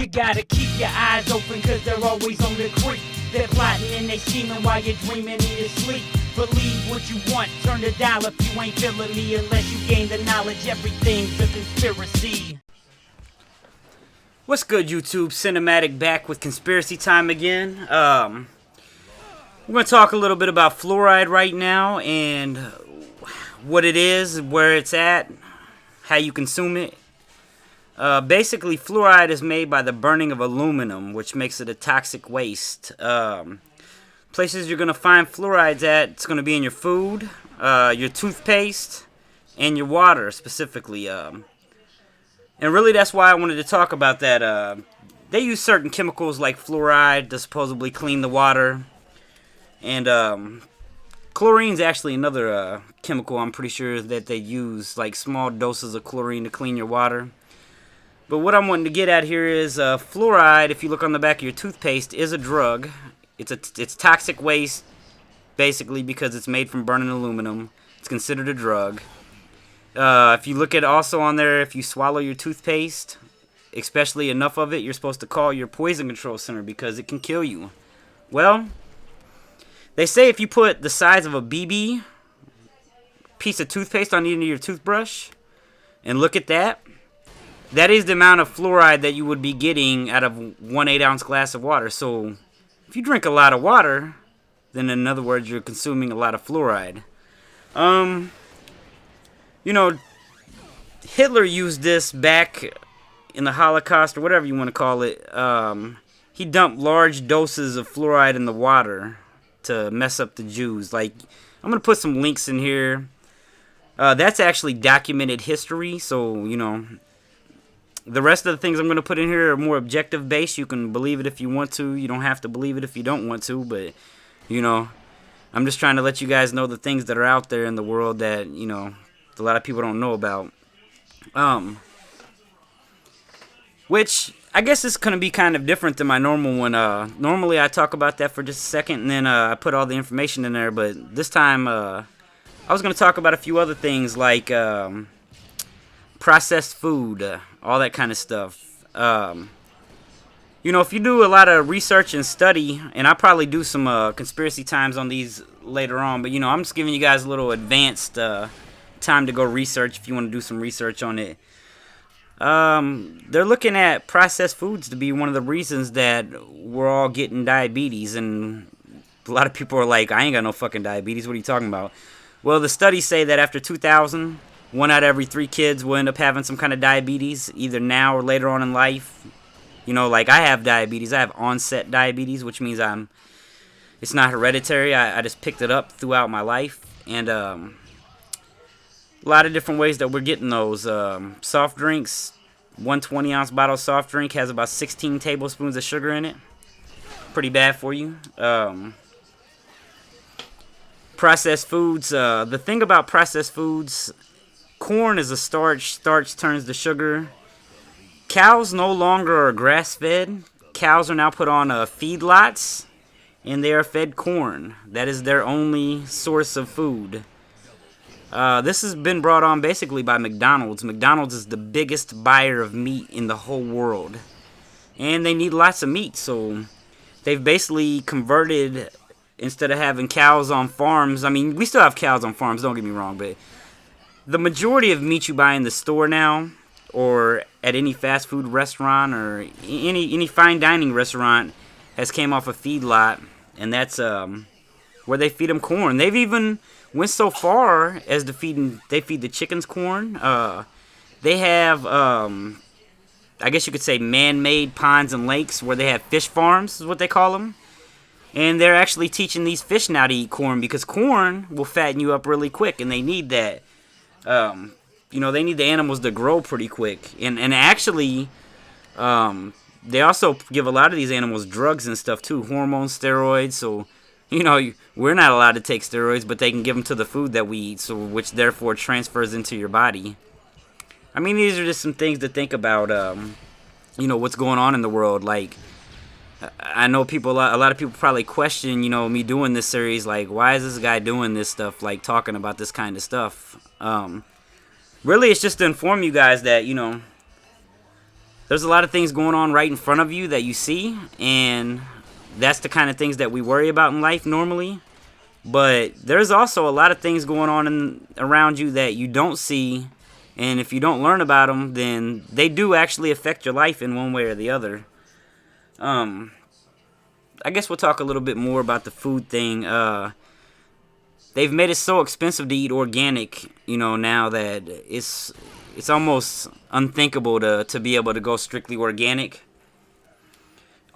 You gotta keep your eyes open, cause they're always on the creep. They're plotting and they scheming while you're dreaming in your sleep. Believe what you want, turn the dial if you ain't feeling me. Unless you gain the knowledge, everything's a conspiracy. What's good, YouTube? Sinumatic back with conspiracy time again. We're going to talk a little bit about fluoride right now and what it is, where it's at, how you consume it. Basically, fluoride is made by the burning of aluminum, which makes it a toxic waste. Places you're going to find fluorides at, it's going to be in your food, your toothpaste, and your water specifically. And really, that's why I wanted to talk about that. They use certain chemicals like fluoride to supposedly clean the water. And chlorine's actually another chemical I'm pretty sure that they use, like small doses of chlorine to clean your water. But what I'm wanting to get at here is fluoride, if you look on the back of your toothpaste, is a drug. It's toxic waste, basically, because it's made from burning aluminum. It's considered a drug. If you look at also on there, if you swallow your toothpaste, especially enough of it, you're supposed to call your poison control center because it can kill you. Well, they say if you put the size of a BB piece of toothpaste on the end of your toothbrush and look at that, that is the amount of fluoride that you would be getting out of 1 8-ounce glass of water. So if you drink a lot of water, then in other words, you're consuming a lot of fluoride. You know, Hitler used this back in the Holocaust, or whatever you want to call it. He dumped large doses of fluoride in the water to mess up the Jews. Like, I'm going to put some links in here. That's actually documented history, so, you know, the rest of the things I'm going to put in here are more objective based. You can believe it if you want to. You don't have to believe it if you don't want to, but, you know, I'm just trying to let you guys know the things that are out there in the world that, you know, a lot of people don't know about. Which I guess is going to be kind of different than my normal one. Normally I talk about that for just a second and then I put all the information in there, but this time I was going to talk about a few other things like processed food, all that kind of stuff. You know, if you do a lot of research and study, and I'll probably do some conspiracy times on these later on, but, you know, I'm just giving you guys a little advanced time to go research if you want to do some research on it. They're looking at processed foods to be one of the reasons that we're all getting diabetes, and a lot of people are like, I ain't got no fucking diabetes, what are you talking about? Well, the studies say that after 2000, 1 out of every 3 kids will end up having some kind of diabetes, either now or later on in life. You know, like I have diabetes. I have onset diabetes, which means it's not hereditary. I just picked it up throughout my life. And a lot of different ways that we're getting those. Soft drinks, 120-ounce bottle of soft drink has about 16 tablespoons of sugar in it. Pretty bad for you. Processed foods. The thing about processed foods, corn is a starch. Starch turns to sugar. Cows no longer are grass-fed. Cows are now put on feedlots, and they are fed corn. That is their only source of food. This has been brought on basically by McDonald's. McDonald's is the biggest buyer of meat in the whole world. And they need lots of meat, so they've basically converted, instead of having cows on farms, I mean, we still have cows on farms, don't get me wrong, but the majority of meat you buy in the store now, or at any fast food restaurant, or any fine dining restaurant, has came off a feedlot, and that's where they feed them corn. They've even went so far as to feed the chickens corn. They have, I guess you could say, man-made ponds and lakes where they have fish farms, is what they call them. And they're actually teaching these fish now to eat corn because corn will fatten you up really quick, and they need that. You know, they need the animals to grow pretty quick. And actually, they also give a lot of these animals drugs and stuff too, hormones, steroids. So, you know, we're not allowed to take steroids, but they can give them to the food that we eat, so which therefore transfers into your body. I mean, these are just some things to think about, you know, what's going on in the world. Like, I know a lot of people probably question, you know, me doing this series, like, why is this guy doing this stuff, like, talking about this kind of stuff? Really, it's just to inform you guys that, you know, there's a lot of things going on right in front of you that you see, and that's the kind of things that we worry about in life normally. But there's also a lot of things going on around you that you don't see, and if you don't learn about them, then they do actually affect your life in one way or the other. Um, I guess we'll talk a little bit more about the food thing. They've made it so expensive to eat organic, now that it's almost unthinkable to be able to go strictly organic.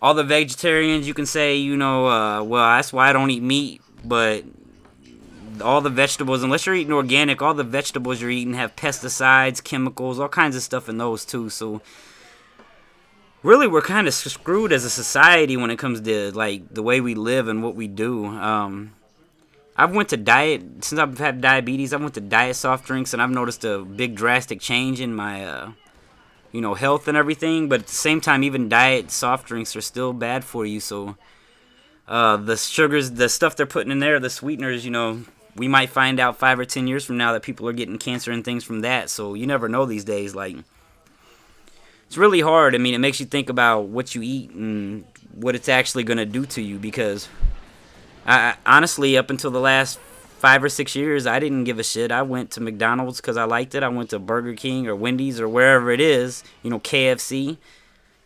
All the vegetarians, you can say, well, that's why I don't eat meat, but all the vegetables, unless you're eating organic, all the vegetables you're eating have pesticides, chemicals, all kinds of stuff in those too. So really, we're kind of screwed as a society when it comes to like the way we live and what we do. I've went to diet since I've had diabetes. I went to diet soft drinks, and I've noticed a big drastic change in my health and everything. But at the same time, even diet soft drinks are still bad for you. So the sugars, the stuff they're putting in there, the sweeteners, we might find out 5 or 10 years from now that people are getting cancer and things from that. So you never know these days. Like, it's really hard. I mean, it makes you think about what you eat and what it's actually going to do to you, because I honestly, up until the last 5 or 6 years, I didn't give a shit. I went to McDonald's because I liked it. I went to Burger King or Wendy's or wherever it is, KFC,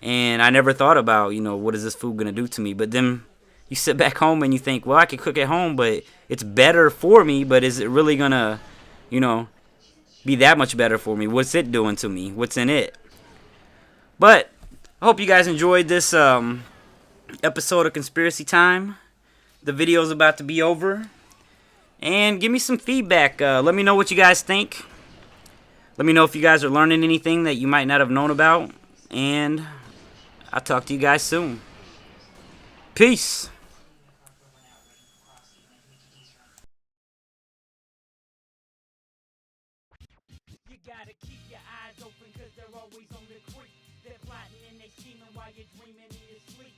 and I never thought about, what is this food going to do to me. But then you sit back home and you think, well, I could cook at home, but it's better for me, but is it really going to, be that much better for me? What's it doing to me? What's in it? But I hope you guys enjoyed this episode of Conspiracy Time. The video's about to be over. And give me some feedback. Let me know what you guys think. Let me know if you guys are learning anything that you might not have known about. And I'll talk to you guys soon. Peace. You gotta keep your eyes open, cause they're always on the creep. They're plotting and they scheming while you're dreaming in your sleep.